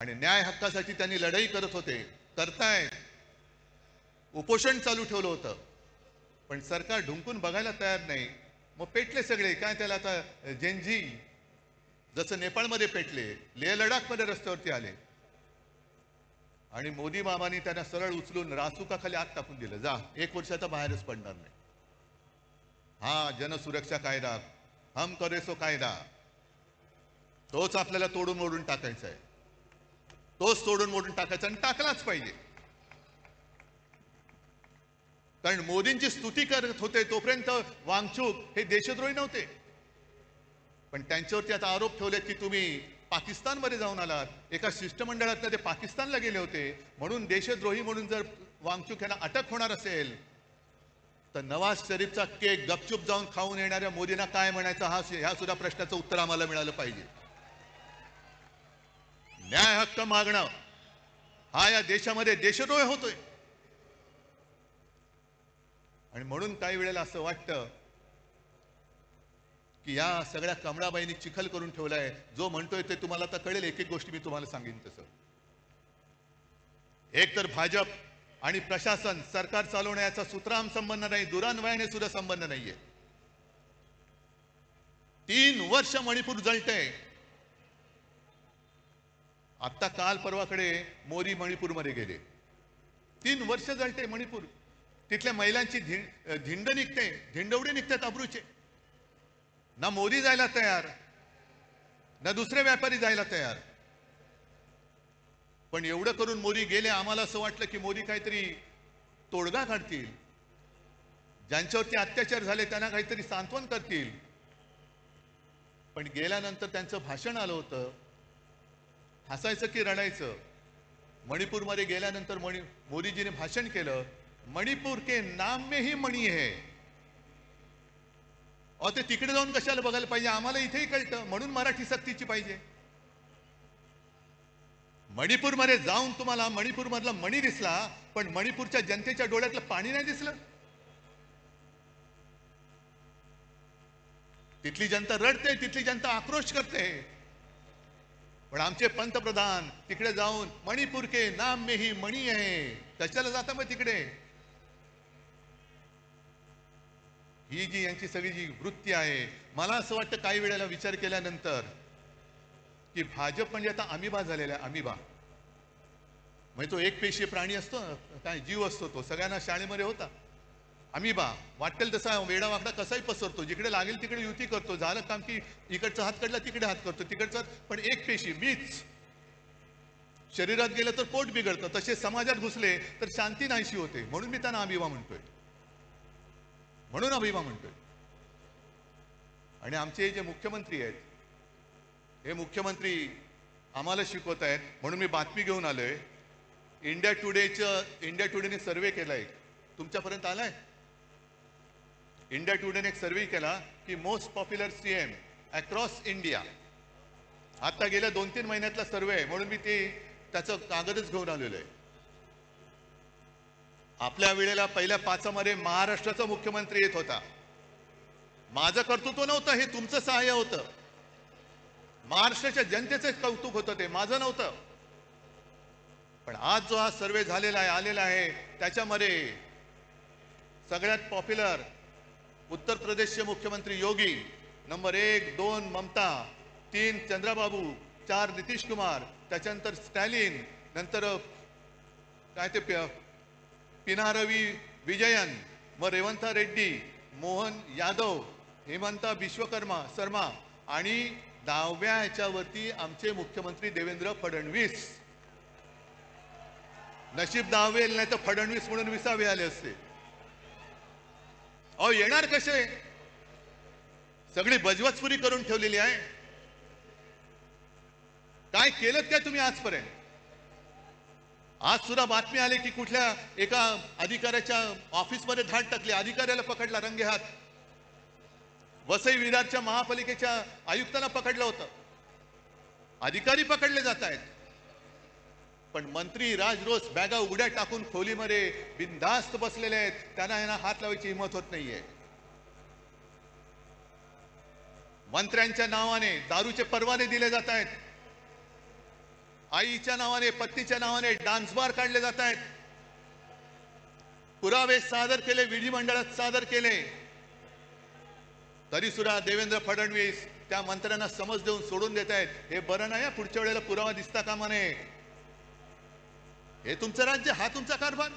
आणि न्याय हक्कासाठी त्यांनी लढाई करत होते, करतायत, उपोषण चालू ठेवलं होतं, पण सरकार ढुंकून बघायला तयार नाही. मग पेटले सगळे, काय त्याला आता जेनजी जसं नेपाळमध्ये पेटले, लेह लडाखमध्ये रस्त्यावरती आले आणि मोदी मामानी त्यांना सरळ उचलून रासुकाखाली आत टाकून दिलं. जा, 1 वर्षाचा बाहेरच पडणार नाही. हा जनसुरक्षा कायदा, हम करे सो कायदा, तोच आपल्याला तोडून मोडून टाकायचा आहे. तोच तोडून मोडून टाकायचा आणि टाकलाच पाहिजे. कारण मोदींची स्तुती करत होते तोपर्यंत वांगचूक हे देशद्रोही नव्हते, पण त्यांच्यावरती आता आरोप ठेवले की तुम्ही पाकिस्तानमध्ये जाऊन आलात, एका शिष्टमंडळात ते पाकिस्तानला गेले होते, म्हणून देशद्रोही म्हणून जर वांगचूक यांना अटक होणार असेल तर नवाज शरीफचा केक गपचूप जाऊन खाऊन येणाऱ्या मोदींना काय म्हणायचं, ह्या सुद्धा प्रश्नाचं उत्तर आम्हाला मिळालं पाहिजे. न्याय हक्क मागणं हा या देशामध्ये देशद्रोह होतोय. आणि म्हणून काही वेळेला असं वाटतं की या सगळ्या कमळाबाईंनी चिखल करून ठेवलाय. जो म्हणतोय ते तुम्हाला आता कळेल. एक एक गोष्टी मी तुम्हाला सांगेन तसं. एक तर भाजप आणि प्रशासन सरकार चालवण्याचा सुतराम संबंध नाही, दुरान्वयाने सुद्धा संबंध नाहीये. 3 वर्ष मणिपूर जळतंय. आता काल परवाकडे मोदी मणिपूरमध्ये गेले. 3 वर्ष जळते मणिपूर. तिथल्या महिलांची धिंड निघते, धिंडवडे निघतात अब्रूचे. ना मोदी जायला तयार, ना दुसरे व्यापारी जायला तयार. पण एवढं करून मोदी गेले. आम्हाला असं वाटलं की मोदी काहीतरी तोडगा काढतील, ज्यांच्यावरती अत्याचार झाले त्यांना काहीतरी सांत्वन करतील. पण गेल्यानंतर त्यांचं भाषण आलं होतं. हसायचं की रडायचं. मणिपूरमध्ये गेल्यानंतर मोदीजीने भाषण केलं, मणिपूर के नाम में ही मणी है. ते तिकडे जाऊन कशाला बघायला पाहिजे, आम्हाला इथेही कळतं, म्हणून मराठी सक्तीची पाहिजे. मणिपूरमध्ये जाऊन तुम्हाला मणिपूरमधला मणी दिसला, पण मणिपूरच्या जनतेच्या डोळ्यातलं पाणी नाही दिसलं. तिथली जनता रडते, तिथली जनता आक्रोश करते. पण आमचे पंतप्रधान तिकडे जाऊन मणिपूर के नाम में ही मणी है, कशाला जाता मग तिकडे. ही जी यांची सगळी जी वृत्ती आहे, मला असं वाटतं काही वेळेला विचार केल्यानंतर की भाजप म्हणजे आता अमिबा झालेला आहे. अमिबा म्हणजे तो एक पेशीय प्राणी असतो, काय जीव असतो, तो सगळ्यांना शाळेमध्ये होता. अमिबा वाटेल तसा वेडा वाकडा कसाही पसरतो, जिकडे लागेल तिकडे युती करतो. झालं काम की इकडचा हात काढला तिकडे हात करतो, तिकडचा. पण एक पेशी मीच शरीरात गेलं तर पोट बिघडतं, तसे समाजात घुसले तर शांती नाहीशी होते. म्हणून मी त्यांना अमिबा म्हणतोय, म्हणून अभिमा म्हणतोय. आणि आमचे जे मुख्यमंत्री आहेत, हे मुख्यमंत्री आम्हाला शिकवत आहेत. म्हणून मी बातमी घेऊन आलोय. इंडिया टुडेने सर्वे केलाय, तुमच्यापर्यंत आलाय. इंडिया टुडेने एक सर्वे केला की most popular CM across India. आता गेल्या 2-3 महिन्यातला सर्वे आहे, म्हणून मी त्याचं कागदच घेऊन आलेलो आहे. आपल्या वेळेला पहिल्या 5 मध्ये महाराष्ट्राचा मुख्यमंत्री येत होता. माझं कर्तृत्व नव्हतं, हे तुमचं सहाय्य होतं. महाराष्ट्राच्या जनतेचं कौतुक होतं, ते माझं नव्हतं. पण आज जो हा सर्वे झालेला आहे, आलेला आहे, त्याच्यामध्ये सगळ्यात पॉप्युलर उत्तर प्रदेशचे मुख्यमंत्री योगी, नंबर 1, 2 ममता, 3 चंद्रबाबू, 4 नितीश कुमार, त्याच्यानंतर स्टॅलिन, नंतर काय ते पिनारवी विजयन, मग रेवंत रेड्डी, मोहन यादव, हेमंता विश्वकर्मा शर्मा आणि 10व्या ह्याच्यावरती आमचे मुख्यमंत्री देवेंद्र फडणवीस. नशीब 10वे नाही तर फडणवीस म्हणून 20वे आले असते. अहो येणार कसे, सगळी बजवचपुरी करून ठेवलेली आहे. काय केलं काय तुम्ही आजपर्यंत. आज सुद्धा बातमी आली की कुठल्या एका अधिकाऱ्याच्या ऑफिसमध्ये धाड टाकली, अधिकाऱ्याला पकडला रंगेहात. वसई विरारच्या महापालिकेच्या आयुक्ताला पकडलं होतं. अधिकारी पकडले जात आहेत, पण मंत्री राजरोस बॅगा उघड्या टाकून खोलीमध्ये बिनधास्त बसलेले आहेत. त्यांना यांना हात लावायची हिंमत होत नाहीये. मंत्र्यांच्या नावाने दारूचे परवाने दिले जात आहेत. आईच्या नावाने, पत्नीच्या नावाने डान्स बार काढले जात आहेत, पुरावे सादर केले, विधिमंडळात सादर केले, तरी सुद्धा देवेंद्र फडणवीस त्या मंत्र्यांना समज देऊन सोडून देत आहेत. हे बरं नाही, पुढच्या वेळेला पुरावा दिसता कामा नये. हे तुमचं राज्य, हा तुमचा कारभार.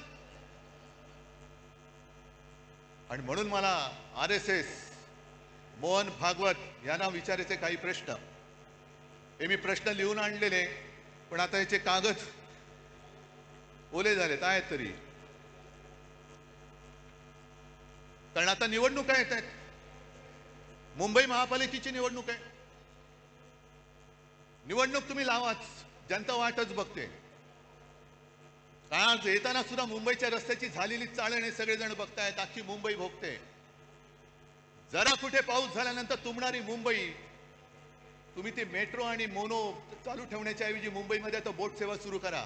आणि म्हणून मला RSS मोहन भागवत यांना विचारायचे काही प्रश्न. हे मी प्रश्न लिहून आणलेले, पण आता याचे कागद ओले झालेत आहेत तरी, कारण आता निवडणुका येत आहेत. मुंबई महापालिकेची निवडणूक आहे. निवडणूक तुम्ही लावाच, जनता वाटच बघते. आज येताना सुद्धा मुंबईच्या रस्त्याची झालेली चाळण हे सगळेजण बघतायत, अख्खी मुंबई भोगते. जरा कुठे पाऊस झाल्यानंतर तुंबणारी मुंबई, तुम्ही ते मेट्रो आणि मोनो चालू ठेवण्याच्या ऐवजी मुंबईमध्ये आता बोट सेवा सुरू करा.